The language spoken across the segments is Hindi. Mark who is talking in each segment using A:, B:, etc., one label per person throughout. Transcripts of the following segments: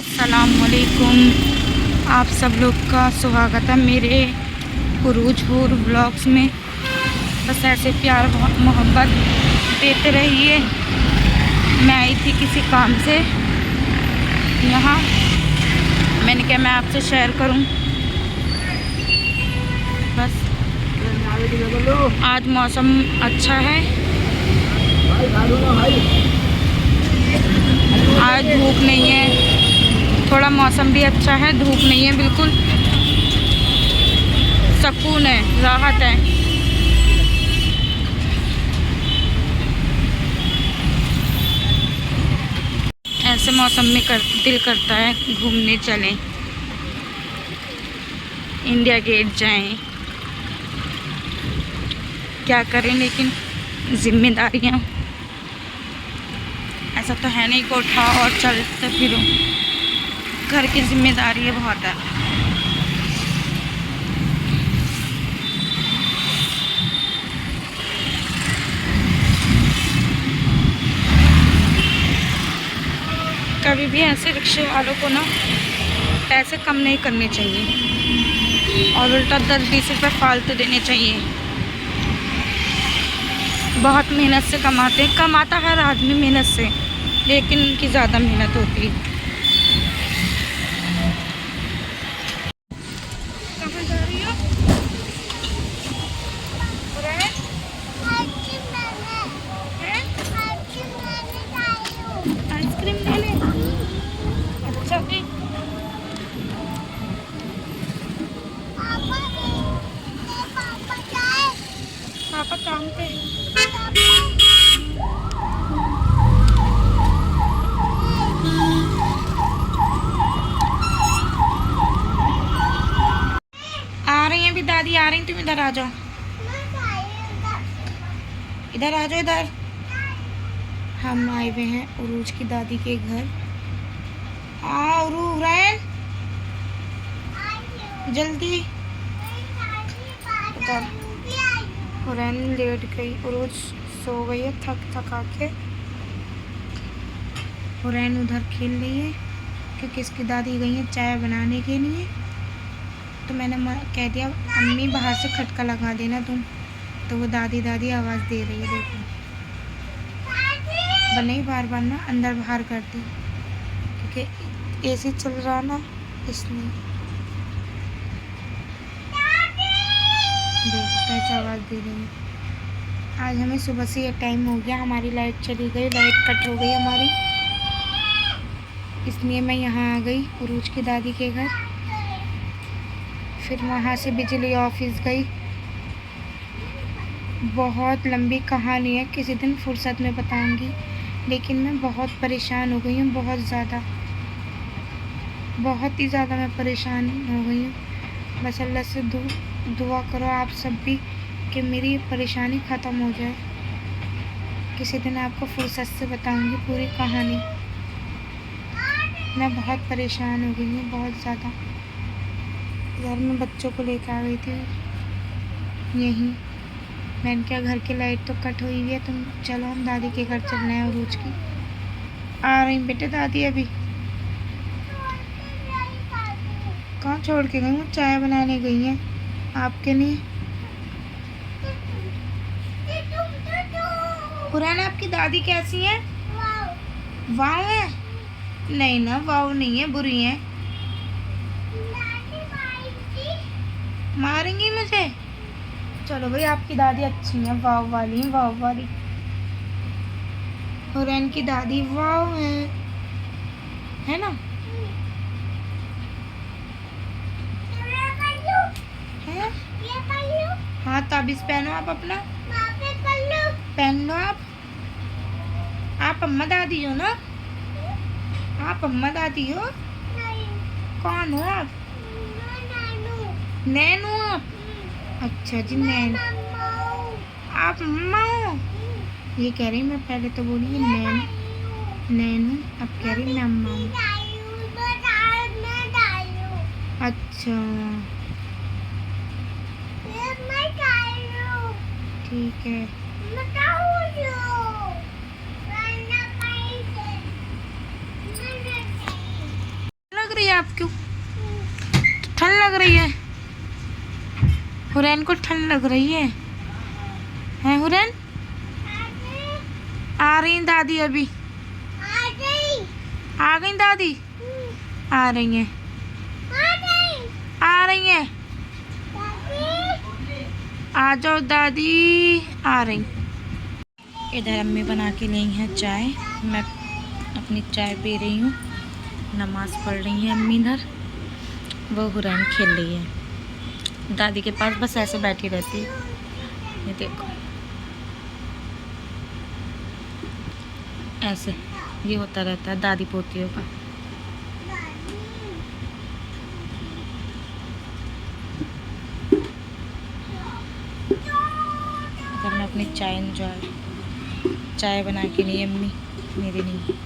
A: अस्सलामुअलैकुम। आप सब लोग का स्वागत है मेरे उरूजपुर ब्लॉग्स में। बस ऐसे प्यार मोहब्बत देते रहिए। मैं आई थी किसी काम से यहाँ, मैंने कहा मैं आपसे शेयर करूं। बस आज मौसम अच्छा है, आज धूप नहीं है, थोड़ा मौसम भी अच्छा है, धूप नहीं है, बिल्कुल सुकून है, राहत है। ऐसे मौसम में दिल करता है घूमने चलें, इंडिया गेट जाएं। क्या करें, लेकिन जिम्मेदारियां, ऐसा तो है नहीं कोठा और चलते फिरो, घर की जिम्मेदारी बहुत है। कभी भी ऐसे रिक्शे वालों को ना पैसे कम नहीं करने चाहिए और उल्टा 10-20 रुपये फालतू देने चाहिए। बहुत मेहनत से कमाते हैं, कमाता हर आदमी मेहनत से, लेकिन उनकी ज़्यादा मेहनत होती है। कहाँ जा रही हो? आइसक्रीम लेने? अच्छा जी। पापा काम पे आ रही हैं, भी दादी आ रही, तुम इधर आ जाओ, इधर आ जाओ, इधर। हम आए हुए हैं उरूज की दादी के घर। हुरैन जल्दी उतर। हुरैन लेट गई, उरूज सो गई है थका के। हुरैन उधर खेल रही है क्योंकि इसकी दादी गई है चाय बनाने के लिए। तो मैंने कह दिया अम्मी बाहर से खटका लगा देना तुम, तो वो दादी दादी आवाज़ दे रही है। देखो बने बार बार ना अंदर बाहर करती, क्योंकि एसी चल रहा ना, इसलिए देखो कैसे आवाज़ दे रही है। आज हमें सुबह से ये टाइम हो गया, हमारी लाइट चली गई, लाइट कट हो गई हमारी, इसलिए मैं यहाँ आ गई उरूज की दादी के घर। फिर वहाँ से बिजली ऑफिस गई। बहुत लंबी कहानी है, किसी दिन फुर्सत में बताऊंगी, लेकिन मैं बहुत परेशान हो गई हूँ, बहुत ही ज़्यादा मैं परेशान हो गई हूँ। बस अल्लाह से दुआ करो आप सब भी कि मेरी परेशानी ख़त्म हो जाए। किसी दिन आपको फुर्सत से बताऊंगी पूरी कहानी। मैं बहुत परेशान हो गई हूँ, बहुत ज़्यादा। घर में बच्चों को लेकर आ गई थी यहीं। मैंने क्या, घर की लाइट तो कट हुई हुई है, तुम चलो हम दादी के घर चलना है उरूज की। आ रही बेटे दादी अभी। कहाँ छोड़ के गई? वो चाय बनाने गई हैं आपके लिए। पुराना आपकी दादी कैसी है? वाव है? नहीं ना, वाव नहीं है, बुरी है। मारेंगी मुझे? चलो भाई, आपकी दादी अच्छी है, वाव वाली, वाव वाली। हुरैन की दादी वाव है ना? है? हाँ ताबीज़ पहनो आप अपना, पहन लो आप अम्मा दादी हो ना? आप अम्मा दादी हो? कौन हो आप? नैनू आप? अच्छा जी, नैनू आप अम्मा हो? ये कह रही मैं पहले तो बोली नैनू, अब कह रही मैं अम्मा हूँ। अच्छा ठीक है। आप क्यों? ठंड लग रही है? हुरैन को ठंड लग रही है? हैं हुरैन? आ रही हैं दादी अभी। आ गई दादी? आ रही हैं। आ रही हैं। आ जाओ दादी। आ रही। इधर अम्मी बना के लाई हैं चाय। मैं अपनी चाय पी रही हूँ। नमाज पढ़ रही हैं अम्मी इधर। वो हुरैन खेल रही है दादी के पास, बस ऐसे बैठी रहती है। ये देखो ऐसे ये होता रहता है दादी पोतियों का। अगर मैं अपनी चाय बना के नहीं अम्मी मेरी नहीं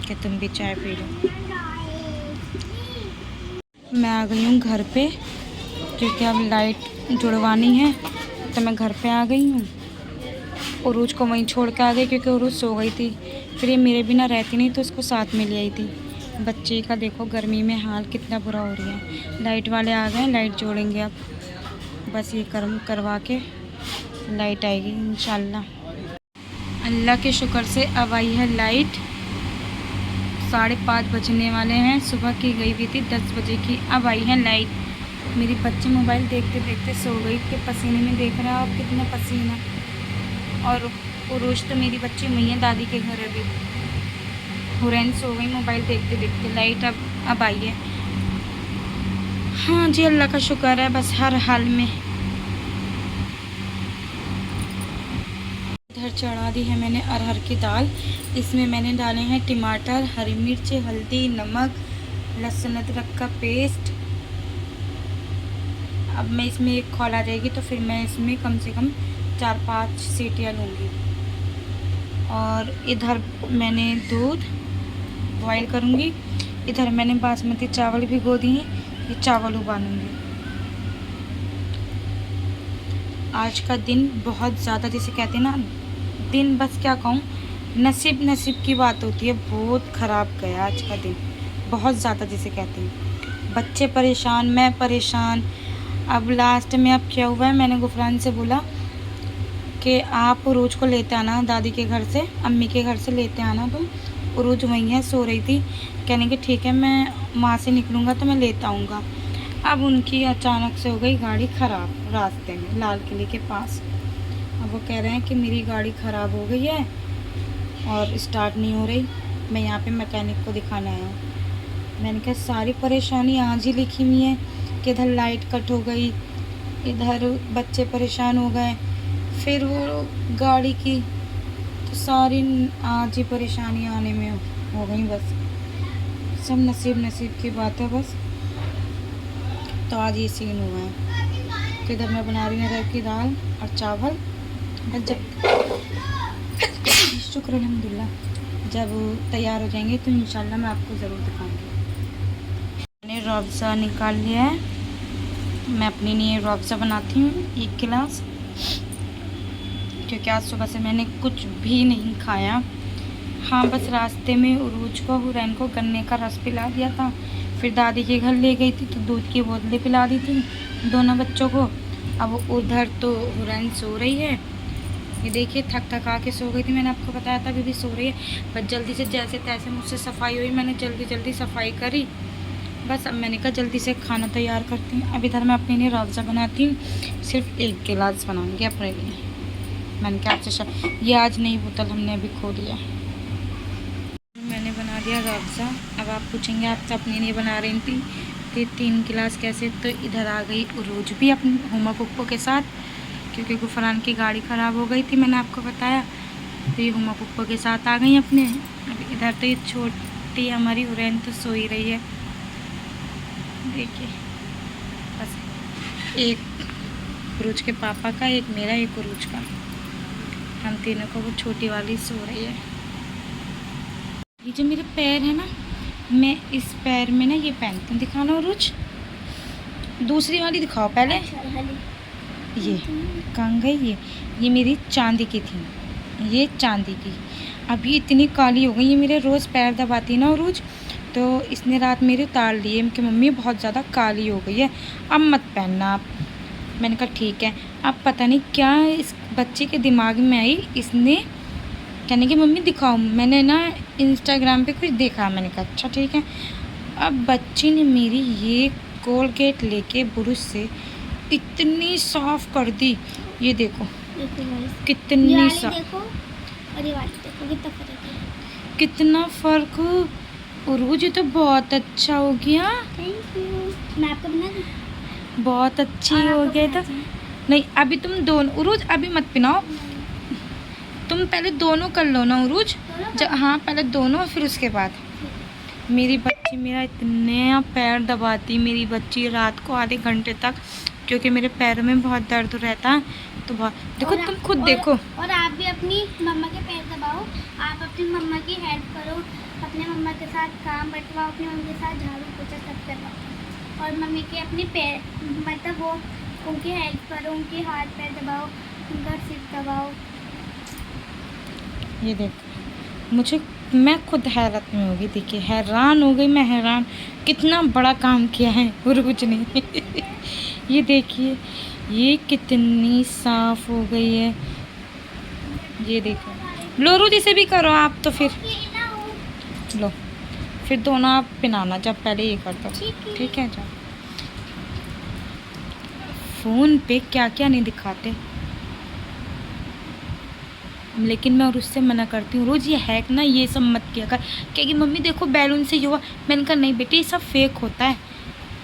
A: कि तुम भी चाय पी लो। मैं आ गई हूँ घर पे क्योंकि अब लाइट जुड़वानी है, तो मैं घर पे आ गई हूँ। उरूज को वहीं छोड़ के आ गई क्योंकि उरूज सो गई थी। फिर ये मेरे बिना रहती नहीं तो उसको साथ में ले आई थी। बच्चे का देखो गर्मी में हाल कितना बुरा हो रही है। लाइट वाले आ गए, लाइट जोड़ेंगे अब। बस ये करवा के लाइट आएगी इंशाल्लाह। अल्लाह के शुक्र से अब आई है लाइट। 5:30 बजने वाले हैं। सुबह की गई हुई थी 10 बजे की, अब आई है लाइट। मेरी बच्चे मोबाइल देखते देखते सो गई कि पसीने में देख रहा है अब कितना पसीना। और उरूज तो मेरी बच्ची वही है दादी के घर अभी। हुरैन सो गई मोबाइल देखते देखते। लाइट अब आई है। हाँ जी अल्लाह का शुक्र है बस हर हाल में। इधर चढ़ा दी है मैंने अरहर की दाल। इसमें मैंने डाले हैं टमाटर, हरी मिर्च, हल्दी, नमक, लहसुन अदरक का पेस्ट। अब मैं इसमें एक खौल आ जाएगी तो फिर मैं इसमें कम से कम 4-5 सीटियाँ लूँगी। और इधर मैंने दूध बॉईल करूँगी। इधर मैंने बासमती चावल भिगो दिए, ये चावल उबालूँगी। आज का दिन बहुत ज़्यादा, जिसे कहते हैं ना, दिन बस क्या कहूँ, नसीब की बात होती है। बहुत ख़राब गया आज का दिन, बहुत ज़्यादा जिसे कहते हैं। बच्चे परेशान, मैं परेशान। अब लास्ट में अब क्या हुआ है, मैंने गुफरान से बोला कि आप उरूज को लेते आना दादी के घर से, अम्मी के घर से लेते आना तुम। उरूज वहीं है, सो रही थी। कहने कि ठीक है मैं वहाँ से निकलूँगा तो मैं लेता आऊँगा। अब उनकी अचानक से हो गई गाड़ी ख़राब रास्ते में लाल किले के पास। अब वो कह रहे हैं कि मेरी गाड़ी ख़राब हो गई है और स्टार्ट नहीं हो रही, मैं यहाँ पे मैकेनिक को दिखाने आया हूँ। मैंने कहा सारी परेशानी आज ही लिखी हुई है कि इधर लाइट कट हो गई, इधर बच्चे परेशान हो गए, फिर वो गाड़ी की, तो सारी आज ही परेशानी आने में हो गई। बस सब नसीब की बात है बस। तो आज ये सीन हुआ है। तो इधर मैं बना रही हूँ अरहर की दाल और चावल। जब शुक्र अल्हम्दुलिल्लाह जब तैयार हो जाएंगे तो इंशाल्लाह मैं आपको ज़रूर दिखाऊंगी। मैंने रूअफ़ज़ा निकाल लिया है। मैं अपने लिए रूअफ़ज़ा बनाती हूँ 1 गिलास, क्योंकि आज सुबह से मैंने कुछ भी नहीं खाया। हाँ बस रास्ते में उरूज को, हुरैन को गन्ने का रस पिला दिया था। फिर दादी के घर ले गई थी तो दूध की बोतलें पिला दी थी दोनों बच्चों को। अब उधर तो हुरैन सो रही है, ये देखिए थक के सो गई थी। मैंने आपको बताया था अभी भी सो रही है। बस जल्दी से जैसे तैसे मुझसे सफाई हुई, मैंने जल्दी सफाई करी। बस अब मैंने कहा जल्दी से खाना तैयार करती हूँ। अब इधर मैं अपने लिए रूअफ़ज़ा बनाती हूँ, सिर्फ 1 गिलास बनाऊँगी अपने लिए। मैंने कहा आपसे ये आज नई बोतल हमने अभी खो दिया। मैंने बना दिया रूअफ़ज़ा। अब आप पूछेंगे आप तो अपने लिए बना रही थी तो 3 गिलास कैसे? तो इधर आ गई उरूज भी अपनी हुमा पुप्पो के साथ, क्योंकि गुफरान की गाड़ी ख़राब हो गई थी, मैंने आपको बताया। तो ये हुमा पुप्पो के साथ आ गई अपने। अब इधर तो ये छोटी हमारी हुरैन तो सो ही रही है, देखिए। बस एक उरूज के पापा का, एक मेरा, एक उरूज का, हम तीनों को वो छोटी वाली सो रही है। ये जो मेरे पैर है ना, मैं इस पैर में ना ये पहनती हूँ। दिखा लो उरूज, दूसरी वाली दिखाओ पहले। ये कहाँ गई? ये मेरी चांदी की थी, ये चांदी की। अभी इतनी काली हो गई, ये मेरे रोज़ पैर दबाती ना उरूज, तो इसने रात मेरी उतार लिए कि मम्मी बहुत ज़्यादा काली हो गई है, अब मत पहनना आप। मैंने कहा ठीक है। अब पता नहीं क्या इस बच्चे के दिमाग में आई, इसने कहने की मम्मी दिखाओ। मैंने ना इंस्टाग्राम पे कुछ देखा, मैंने कहा अच्छा ठीक है। अब बच्ची ने मेरी ये कोलगेट लेके ब्रश से इतनी साफ कर दी, ये देखो कितनी साफ,
B: और ये वाली देखो कितना फर्क है,
A: कितना फ़र्क। उरूज ये तो बहुत अच्छा हो गया।
B: Thank you. मैं आपको बना दूँ?
A: बहुत अच्छी हो गई। तो नहीं अभी तुम दोनों उरूज अभी मत पिनाओ, तुम पहले दोनों कर लो ना उरूज। हाँ पहले दोनों फिर उसके बाद। मेरी बच्ची मेरा इतना पैर दबाती, मेरी बच्ची रात को आधे घंटे तक, क्योंकि मेरे पैरों में बहुत दर्द रहता है तो बहुत देखो तुम खुद देखो।
B: और आप भी अपनी मम्मा के पैर दबाओ, आप अपनी मम्मा की हेल्प करो, अपने मम्मा के साथ काम बंटवाओ, अपनी मम्मी के साथ झाड़ू पोछा सब करवाओ, और मम्मी के अपने पैर मतलब वो उनकी हेल्प करो, उनके हाथ पैर दबाओ, उनका सिर दबाओ।
A: ये देखो मुझे, मैं खुद हैरत में हो गई, देखिए हैरान हो गई मैं, हैरान कितना बड़ा काम किया है और कुछ नहीं। ये देखिए ये कितनी साफ हो गई है, ये देखो। लो रूज इसे भी करो आप तो, फिर लो फिर दोनों आप पिनाना, जब पहले ये कर दो ठीक है। जाओ, फ़ोन पे क्या क्या नहीं दिखाते, लेकिन मैं और उससे मना करती हूँ रोज़ ये हैक ना ये सब मत किया कर, क्योंकि मम्मी देखो बैलून से ये हुआ। मैंने कहा नहीं बेटी ये सब फेक होता है।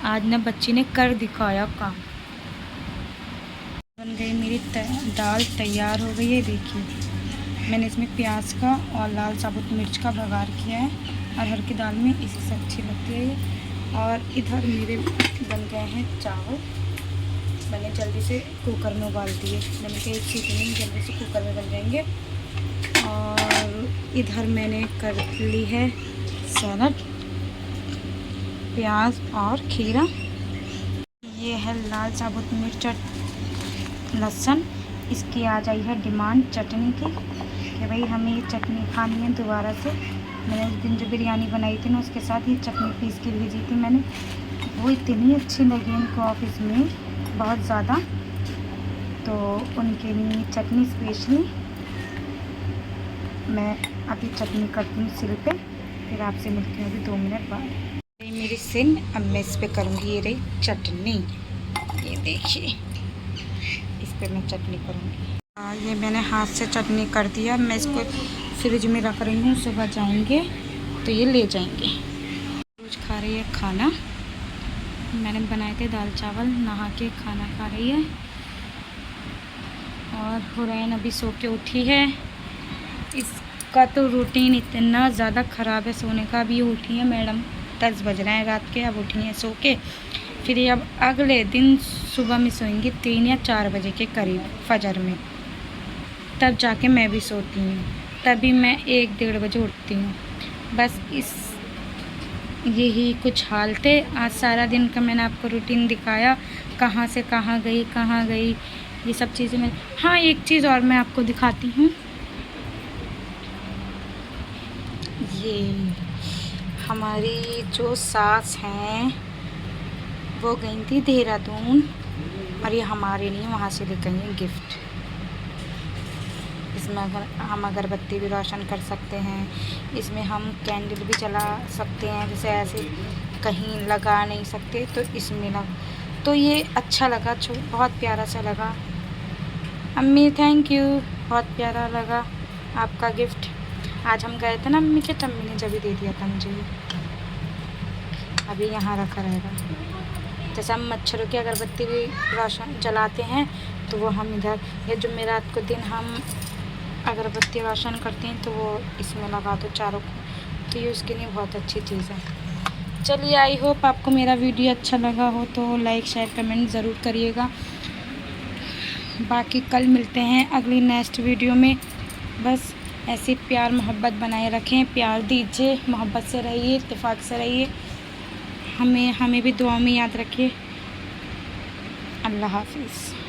A: आज ना बच्ची ने कर दिखाया काम। बन गई मेरी दाल तैयार हो गई है। देखिए मैंने इसमें प्याज का और लाल साबुत मिर्च का बघार किया है, अरहर की दाल में इससे अच्छी लगती है ये। और इधर मेरे बन गए हैं चावल, मैंने जल्दी से कुकर में उबाल दिए, मैंने कहा एक सीटी में जल्दी से कुकर में बन जाएंगे। और इधर मैंने कर ली है सैलड, प्याज और खीरा। ये है लाल साबुत मिर्च और लहसुन। इसकी आ जाई है डिमांड चटनी की कि भाई हमें ये चटनी खानी है दोबारा से। मैंने उस दिन जो बिरयानी बनाई थी ना उसके साथ ये चटनी पीस के भेजी थी मैंने, वो इतनी अच्छी लगी इनको ऑफिस में बहुत ज़्यादा, तो उनके लिए चटनी स्पेशली मैं अभी चटनी करती हूँ सिल पे, फिर आपसे मिलती हूँ अभी 2 मिनट बाद। मेरी सिन अब मैं इस पर करूँगी, ये रही चटनी, ये देखिए इस पर मैं चटनी करूँगी। ये मैंने हाथ से चटनी कर दिया, मैं इसको फ्रिज में रख रही हूँ, सुबह जाएंगे तो ये ले जाएंगे। रोज खा रही है खाना, मैंने बनाए थे दाल चावल, नहा के खाना खा रही है। और हुरैन अभी सो के उठी है, इसका तो रूटीन इतना ज़्यादा ख़राब है सोने का। अभी उठी है मैडम 10 बज रहे हैं रात के, अब उठी हैं सो के, फिर ये अब अगले दिन सुबह में सोएंगी 3 या 4 बजे के करीब फजर में, तब जाके मैं भी सोती हूँ, तभी मैं 1-1:30 बजे उठती हूँ। बस यही कुछ हाल थे आज सारा दिन का। मैंने आपको रूटीन दिखाया, कहाँ से कहाँ गई ये सब चीज़ें मैं। हाँ एक चीज़ और मैं आपको दिखाती हूँ, ये हमारी जो सास हैं वो गई थी देहरादून, और ये हमारे लिए वहाँ से लेकर गई हैं गिफ्ट। इसमें हम अगरबत्ती भी रोशन कर सकते हैं, इसमें हम कैंडल भी जला सकते हैं, जैसे ऐसे कहीं लगा नहीं सकते तो इसमें तो ये अच्छा लगा, बहुत प्यारा सा लगा। अम्मी थैंक यू, बहुत प्यारा लगा आपका गिफ्ट। आज हम गए थे ना मम्मी के, तब अम्मी ने जब दे दिया था मुझे, अभी यहाँ रखा रहेगा। जैसे हम मच्छरों की अगरबत्ती भी रोशन जलाते हैं तो वो हम इधर, या जुमेरात को दिन हम अगरबत्ती रोशन करते हैं तो वो इसमें लगा दो चारों को, तो ये उसके लिए बहुत अच्छी चीज़ है। चलिए आई होप आपको मेरा वीडियो अच्छा लगा हो तो लाइक शेयर कमेंट ज़रूर करिएगा। बाकी कल मिलते हैं अगली नेक्स्ट वीडियो में। बस ऐसे प्यार मोहब्बत बनाए रखें, प्यार दीजिए, मोहब्बत से रहिए, इत्तेफाक से रहिए, हमें भी दुआ में याद रखिए। अल्लाह हाफिज़।